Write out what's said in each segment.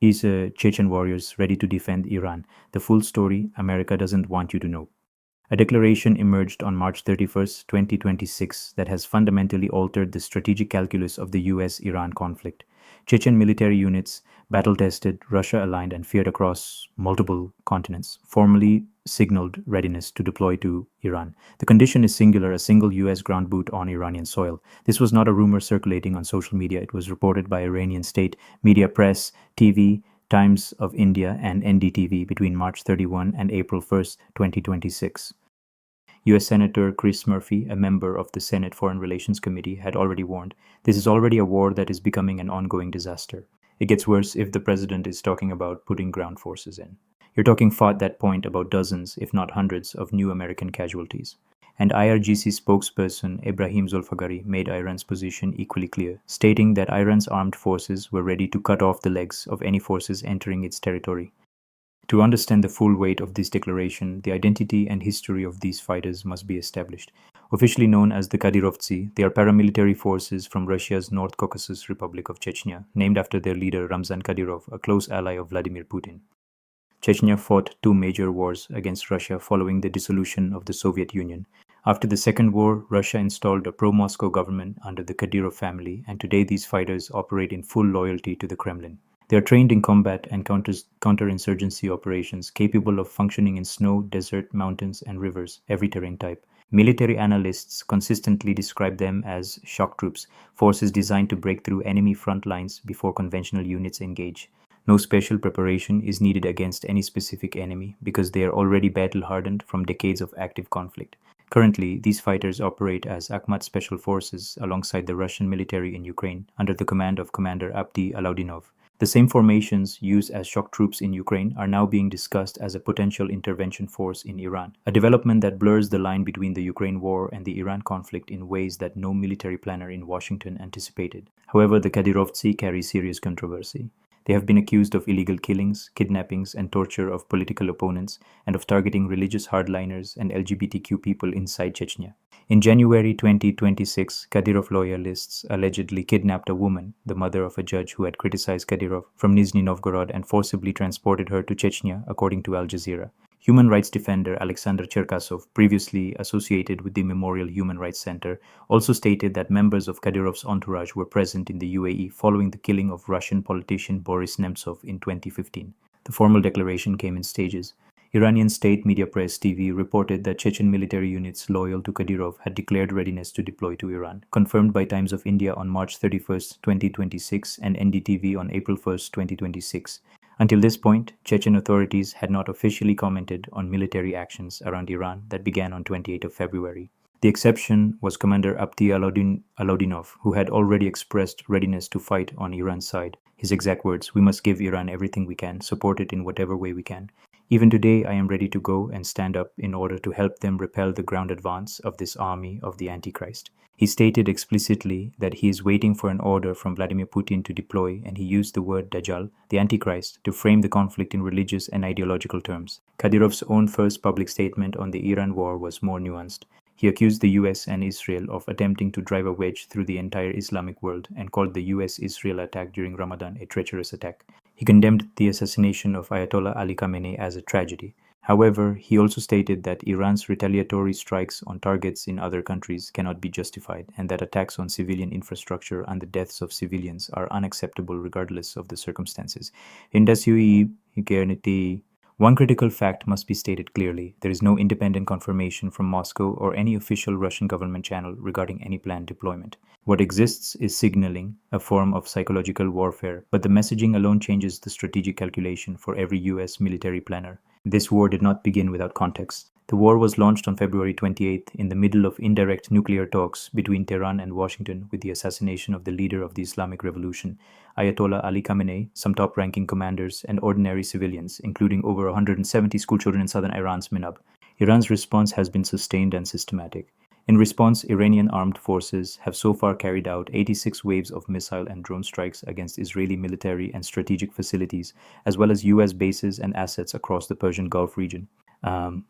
is Chechen warriors ready to defend Iran. The full story America doesn't want you to know. A declaration emerged on March 31st, 2026, that has fundamentally altered the strategic calculus of the US Iran conflict. Chechen military units, battle tested, Russia aligned, and feared across multiple continents, formally signaled readiness to deploy to Iran. The condition is singular: a single US ground boot on Iranian soil. This was not a rumor circulating on social media. It was reported by Iranian state media, press, TV, Times of India, and NDTV between March 31 and April 1st, 2026. US Senator Chris Murphy, a member of the Senate Foreign Relations Committee, had already warned, this is already a war that is becoming an ongoing disaster. It gets worse if the president is talking about putting ground forces in. You're talking fought that point about dozens, if not hundreds, of new American casualties. And IRGC spokesperson Ibrahim Zulfagari made Iran's position equally clear, stating that Iran's armed forces were ready to cut off the legs of any forces entering its territory. To understand the full weight of this declaration, the identity and history of these fighters must be established. Officially known as the Kadyrovtsy, they are paramilitary forces from Russia's North Caucasus Republic of Chechnya, named after their leader Ramzan Kadyrov, a close ally of Vladimir Putin. Chechnya fought two major wars against Russia following the dissolution of the Soviet Union. After the Second War, Russia installed a pro-Moscow government under the Kadyrov family, and today these fighters operate in full loyalty to the Kremlin. They are trained in combat and counterinsurgency operations, capable of functioning in snow, desert, mountains, and rivers, every terrain type. Military analysts consistently describe them as shock troops, forces designed to break through enemy front lines before conventional units engage. No special preparation is needed against any specific enemy because they are already battle-hardened from decades of active conflict. Currently, these fighters operate as Akhmat Special Forces alongside the Russian military in Ukraine under the command of Commander Abdi Alaudinov. The same formations used as shock troops in Ukraine are now being discussed as a potential intervention force in Iran, a development that blurs the line between the Ukraine war and the Iran conflict in ways that no military planner in Washington anticipated. However, the Kadyrovtsy carry serious controversy. They have been accused of illegal killings, kidnappings, and torture of political opponents, and of targeting religious hardliners and LGBTQ people inside Chechnya. In January 2026, Kadyrov loyalists allegedly kidnapped a woman, the mother of a judge who had criticized Kadyrov, from Nizhny Novgorod and forcibly transported her to Chechnya, according to Al Jazeera. Human rights defender Alexander Cherkasov, previously associated with the Memorial Human Rights Center, also stated that members of Kadyrov's entourage were present in the UAE following the killing of Russian politician Boris Nemtsov in 2015. The formal declaration came in stages. Iranian state media press TV reported that Chechen military units loyal to Kadyrov had declared readiness to deploy to Iran, confirmed by Times of India on March 31st, 2026 and NDTV on April 1st, 2026. Until this point, Chechen authorities had not officially commented on military actions around Iran that began on 28 February. The exception was Commander Abdi Alaudinov, who had already expressed readiness to fight on Iran's side. His exact words, "We must give Iran everything we can, support it in whatever way we can. Even today, I am ready to go and stand up in order to help them repel the ground advance of this army of the Antichrist." He stated explicitly that he is waiting for an order from Vladimir Putin to deploy, and he used the word Dajjal, the Antichrist, to frame the conflict in religious and ideological terms. Kadyrov's own first public statement on the Iran war was more nuanced. He accused the US and Israel of attempting to drive a wedge through the entire Islamic world and called the US-Israel attack during Ramadan a treacherous attack. He condemned the assassination of Ayatollah Ali Khamenei as a tragedy. However, he also stated that Iran's retaliatory strikes on targets in other countries cannot be justified, and that attacks on civilian infrastructure and the deaths of civilians are unacceptable regardless of the circumstances. One critical fact must be stated clearly. There is no independent confirmation from Moscow or any official Russian government channel regarding any planned deployment. What exists is signaling, a form of psychological warfare, but the messaging alone changes the strategic calculation for every US military planner. This war did not begin without context. The war was launched on February 28th in the middle of indirect nuclear talks between Tehran and Washington with the assassination of the leader of the Islamic Revolution, Ayatollah Ali Khamenei, some top-ranking commanders, and ordinary civilians, including over 170 schoolchildren in southern Iran's Minab. Iran's response has been sustained and systematic. In response, Iranian armed forces have so far carried out 86 waves of missile and drone strikes against Israeli military and strategic facilities, as well as US bases and assets across the Persian Gulf region.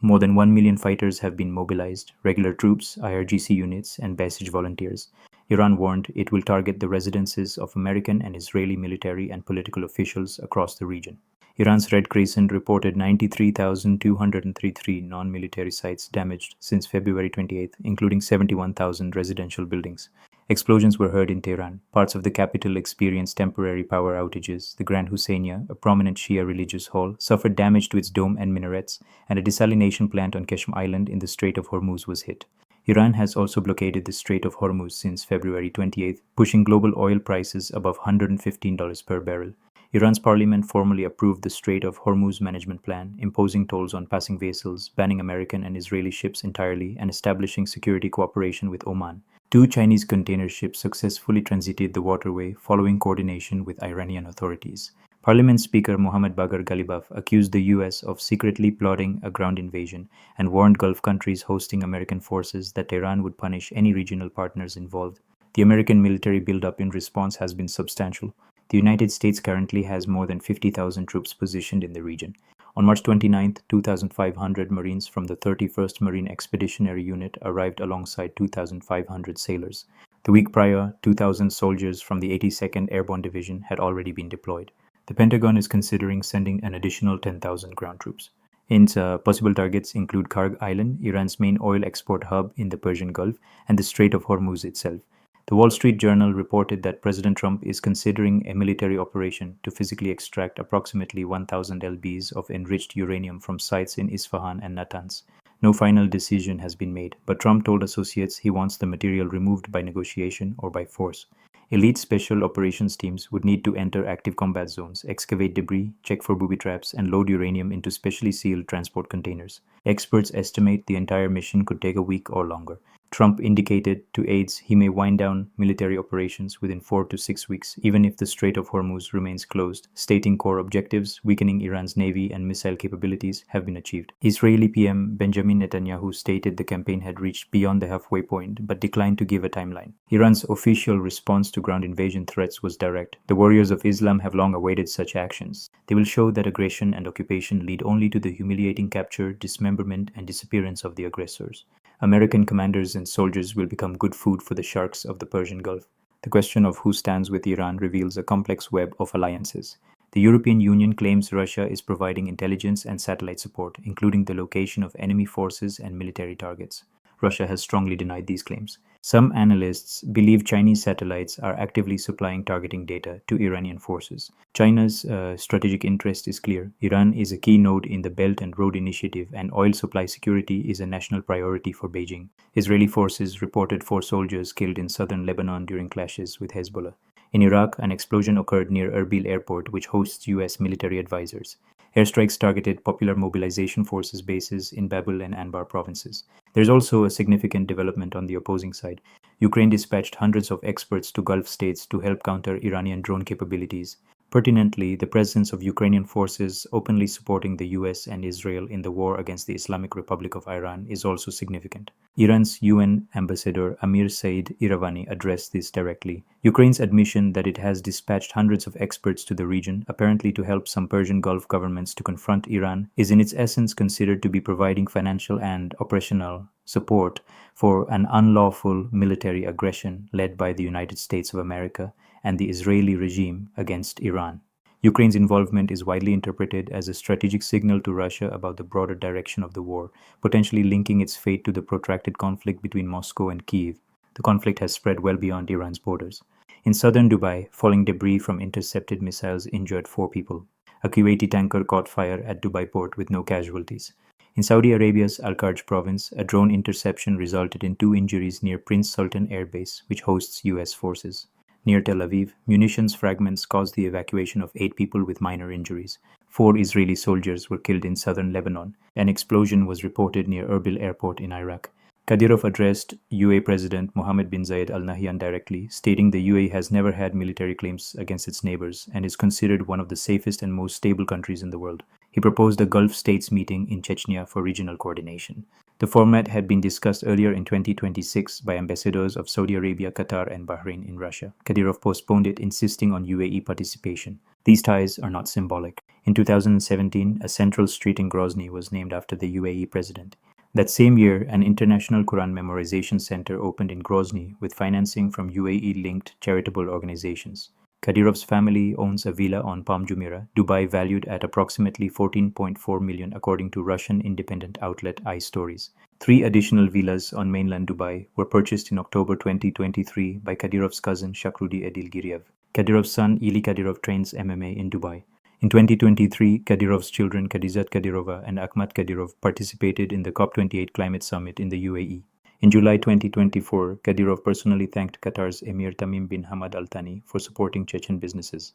More than 1 million fighters have been mobilized, regular troops, IRGC units, and basic volunteers. Iran warned it will target the residences of American and Israeli military and political officials across the region. Iran's Red Crescent reported 93,233 non-military sites damaged since February 28, including 71,000 residential buildings. Explosions were heard in Tehran. Parts of the capital experienced temporary power outages. The Grand Husseiniya, a prominent Shia religious hall, suffered damage to its dome and minarets, and a desalination plant on Keshm Island in the Strait of Hormuz was hit. Iran has also blockaded the Strait of Hormuz since February 28, pushing global oil prices above $115 per barrel. Iran's parliament formally approved the Strait of Hormuz Management Plan, imposing tolls on passing vessels, banning American and Israeli ships entirely, and establishing security cooperation with Oman. Two Chinese container ships successfully transited the waterway following coordination with Iranian authorities. Parliament Speaker Mohammad Bagher Ghalibaf accused the U.S. of secretly plotting a ground invasion and warned Gulf countries hosting American forces that Tehran would punish any regional partners involved. The American military buildup in response has been substantial. The United States currently has more than 50,000 troops positioned in the region. On March 29, 2,500 Marines from the 31st Marine Expeditionary Unit arrived alongside 2,500 sailors. The week prior, 2,000 soldiers from the 82nd Airborne Division had already been deployed. The Pentagon is considering sending an additional 10,000 ground troops. Its possible targets include Karg Island, Iran's main oil export hub in the Persian Gulf, and the Strait of Hormuz itself. The Wall Street Journal reported that President Trump is considering a military operation to physically extract approximately 1,000 lbs of enriched uranium from sites in Isfahan and Natanz. No final decision has been made, but Trump told associates he wants the material removed by negotiation or by force. Elite special operations teams would need to enter active combat zones, excavate debris, check for booby traps, and load uranium into specially sealed transport containers. Experts estimate the entire mission could take a week or longer. Trump indicated to aides he may wind down military operations within 4 to 6 weeks, even if the Strait of Hormuz remains closed, stating core objectives, weakening Iran's navy and missile capabilities, have been achieved. Israeli PM Benjamin Netanyahu stated the campaign had reached beyond the halfway point, but declined to give a timeline. Iran's official response to ground invasion threats was direct. The warriors of Islam have long awaited such actions. They will show that aggression and occupation lead only to the humiliating capture, dismemberment, and disappearance of the aggressors. American commanders and soldiers will become good food for the sharks of the Persian Gulf. The question of who stands with Iran reveals a complex web of alliances. The European Union claims Russia is providing intelligence and satellite support, including the location of enemy forces and military targets. Russia has strongly denied these claims. Some analysts believe Chinese satellites are actively supplying targeting data to Iranian forces. China's strategic interest is clear. Iran is a key node in the Belt and Road Initiative, and oil supply security is a national priority for Beijing. Israeli forces reported 4 soldiers killed in southern Lebanon during clashes with Hezbollah. In Iraq, an explosion occurred near Erbil Airport, which hosts U.S. military advisors. Airstrikes targeted popular mobilization forces bases in Babul and Anbar provinces. There is also a significant development on the opposing side. Ukraine dispatched hundreds of experts to Gulf states to help counter Iranian drone capabilities. Pertinently, the presence of Ukrainian forces openly supporting the US and Israel in the war against the Islamic Republic of Iran is also significant. Iran's UN ambassador Amir Said Iravani addressed this directly. Ukraine's admission that it has dispatched hundreds of experts to the region, apparently to help some Persian Gulf governments to confront Iran, is in its essence considered to be providing financial and operational support for an unlawful military aggression led by the United States of America and the Israeli regime against Iran. Ukraine's involvement is widely interpreted as a strategic signal to Russia about the broader direction of the war, potentially linking its fate to the protracted conflict between Moscow and Kyiv. The conflict has spread well beyond Iran's borders. In southern Dubai, falling debris from intercepted missiles injured 4 people. A Kuwaiti tanker caught fire at Dubai port with no casualties. In Saudi Arabia's Al-Kharj province, a drone interception resulted in 2 injuries near Prince Sultan Air Base, which hosts U.S. forces. Near Tel Aviv, munitions fragments caused the evacuation of 8 people with minor injuries. 4 Israeli soldiers were killed in southern Lebanon. An explosion was reported near Erbil Airport in Iraq. Kadyrov addressed UAE President Mohammed bin Zayed Al Nahyan directly, stating the UAE has never had military claims against its neighbors and is considered one of the safest and most stable countries in the world. He proposed a Gulf states meeting in Chechnya for regional coordination. The format had been discussed earlier in 2026 by ambassadors of Saudi Arabia, Qatar, and Bahrain in Russia. Kadyrov postponed it, insisting on UAE participation. These ties are not symbolic. In 2017, a central street in Grozny was named after the UAE president. That same year, an international Quran memorization center opened in Grozny with financing from UAE-linked charitable organizations. Kadyrov's family owns a villa on Palm Jumeirah, Dubai, valued at approximately 14.4 million according to Russian independent outlet iStories. Three additional villas on mainland Dubai were purchased in October 2023 by Kadyrov's cousin Shakrudi Edilgiriev. Kadyrov's son Ili Kadyrov trains MMA in Dubai. In 2023, Kadyrov's children Khadijat Kadyrova and Akhmat Kadyrov participated in the COP28 climate summit in the UAE. In July 2024, Kadyrov personally thanked Qatar's Emir Tamim bin Hamad Al Thani for supporting Chechen businesses.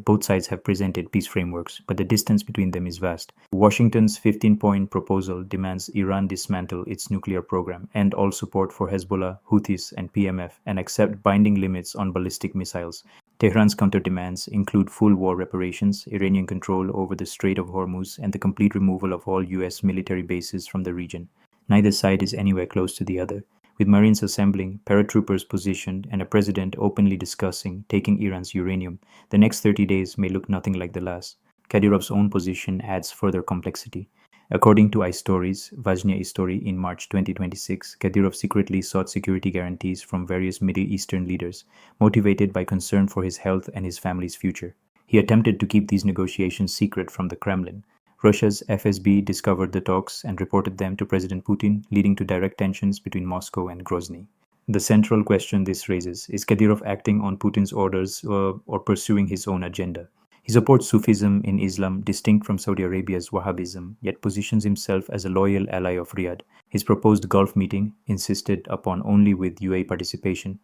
Both sides have presented peace frameworks, but the distance between them is vast. Washington's 15-point proposal demands Iran dismantle its nuclear program, end all support for Hezbollah, Houthis, and PMF, and accept binding limits on ballistic missiles. Tehran's counter-demands include full war reparations, Iranian control over the Strait of Hormuz, and the complete removal of all U.S. military bases from the region. Neither side is anywhere close to the other. With Marines assembling, paratroopers positioned, and a president openly discussing taking Iran's uranium, the next 30 days may look nothing like the last. Kadyrov's own position adds further complexity. According to iStories, Vazhnya Istory in March 2026, Kadyrov secretly sought security guarantees from various Middle Eastern leaders, motivated by concern for his health and his family's future. He attempted to keep these negotiations secret from the Kremlin. Russia's FSB discovered the talks and reported them to President Putin, leading to direct tensions between Moscow and Grozny. The central question this raises is Kadyrov acting on Putin's orders or pursuing his own agenda? He supports Sufism in Islam, distinct from Saudi Arabia's Wahhabism, yet positions himself as a loyal ally of Riyadh. His proposed Gulf meeting, insisted upon only with UAE participation,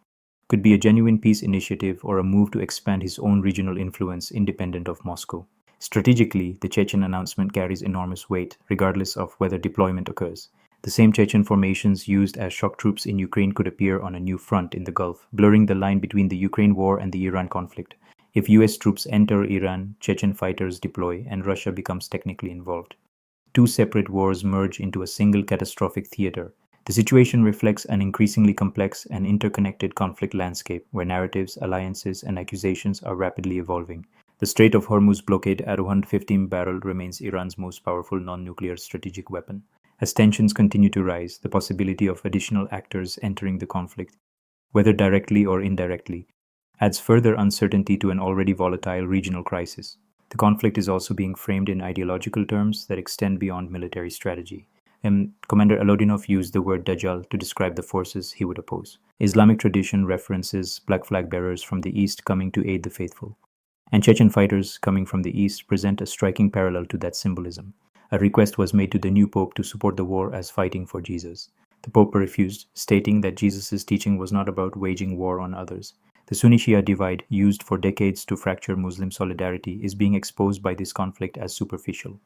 could be a genuine peace initiative or a move to expand his own regional influence independent of Moscow. Strategically, the Chechen announcement carries enormous weight, regardless of whether deployment occurs. The same Chechen formations used as shock troops in Ukraine could appear on a new front in the Gulf, blurring the line between the Ukraine war and the Iran conflict. If US troops enter Iran, Chechen fighters deploy, and Russia becomes technically involved. Two separate wars merge into a single catastrophic theater. The situation reflects an increasingly complex and interconnected conflict landscape where narratives, alliances, and accusations are rapidly evolving. The Strait of Hormuz blockade at 115 barrel remains Iran's most powerful non-nuclear strategic weapon. As tensions continue to rise, the possibility of additional actors entering the conflict, whether directly or indirectly, adds further uncertainty to an already volatile regional crisis. The conflict is also being framed in ideological terms that extend beyond military strategy. Commander Alaudinov used the word Dajjal to describe the forces he would oppose. Islamic tradition references black flag bearers from the east coming to aid the faithful. And Chechen fighters coming from the east present a striking parallel to that symbolism. A request was made to the new pope to support the war as fighting for Jesus. The pope refused, stating that Jesus' teaching was not about waging war on others. The Sunni-Shia divide, used for decades to fracture Muslim solidarity, is being exposed by this conflict as superficial.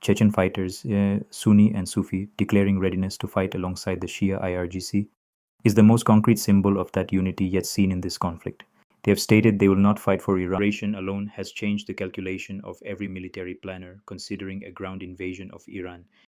Chechen fighters, Sunni and Sufi, declaring readiness to fight alongside the Shia IRGC, is the most concrete symbol of that unity yet seen in this conflict. They have stated they will not fight for Iran. Operation alone has changed the calculation of every military planner considering a ground invasion of Iran